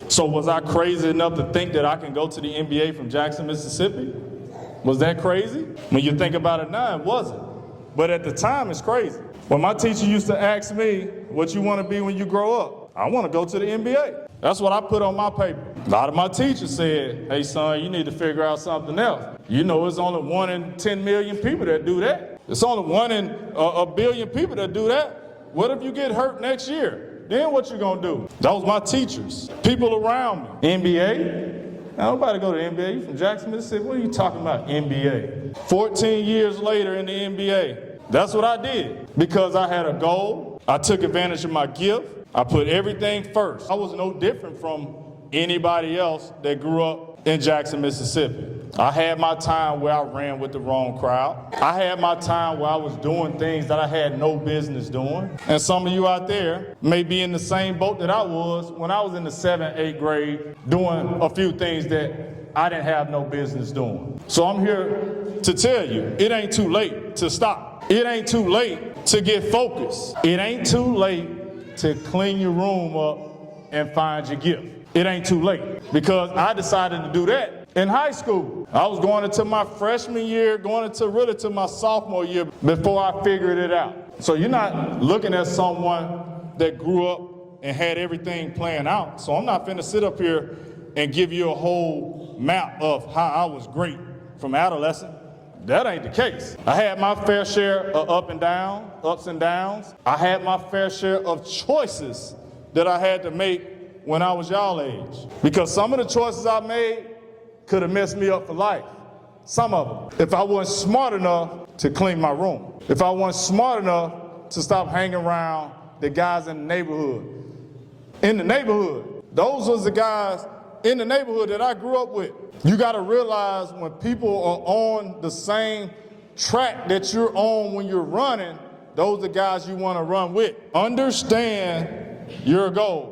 So was I crazy enough to think that I can go to the NBA from Jackson, Mississippi? Was that crazy? When you think about it now, it wasn't. But at the time, it's crazy. When my teacher used to ask me, what you want to be when you grow up? I want to go to the NBA. That's what I put on my paper. A lot of my teachers said, hey son, you need to figure out something else. You know, it's only 1 in 10 million people that do that. It's only 1 in a billion people that do that. What if you get hurt next year? Then what you gonna do? Those my teachers, people around me. NBA? Now, nobody go to the NBA. You from Jackson, Mississippi. What are you talking about, NBA? 14 years later in the NBA, that's what I did. Because I had a goal. I took advantage of my gift. I put everything first. I was no different from anybody else that grew up in Jackson, Mississippi. I had my time where I ran with the wrong crowd. I had my time where I was doing things that I had no business doing. And some of you out there may be in the same boat that I was when I was in the 7th, 8th grade doing a few things that I didn't have no business doing. So I'm here to tell you, it ain't too late to stop. It ain't too late to get focused. It ain't too late to clean your room up and find your gift. It ain't too late, because I decided to do that in high school. I was going into my freshman year, going into really to my sophomore year before I figured it out. So you're not looking at someone that grew up and had everything planned out. So I'm not finna sit up here and give you a whole map of how I was great from adolescent. That ain't the case. I had my fair share of ups and downs. I had my fair share of choices that I had to make when I was y'all age. Because some of the choices I made could have messed me up for life. Some of them. If I wasn't smart enough to clean my room. If I wasn't smart enough to stop hanging around the guys in the neighborhood. In the neighborhood. Those was the guys in the neighborhood that I grew up with. You gotta realize when people are on the same track that you're on when you're running, those are the guys you wanna run with. Understand your goal.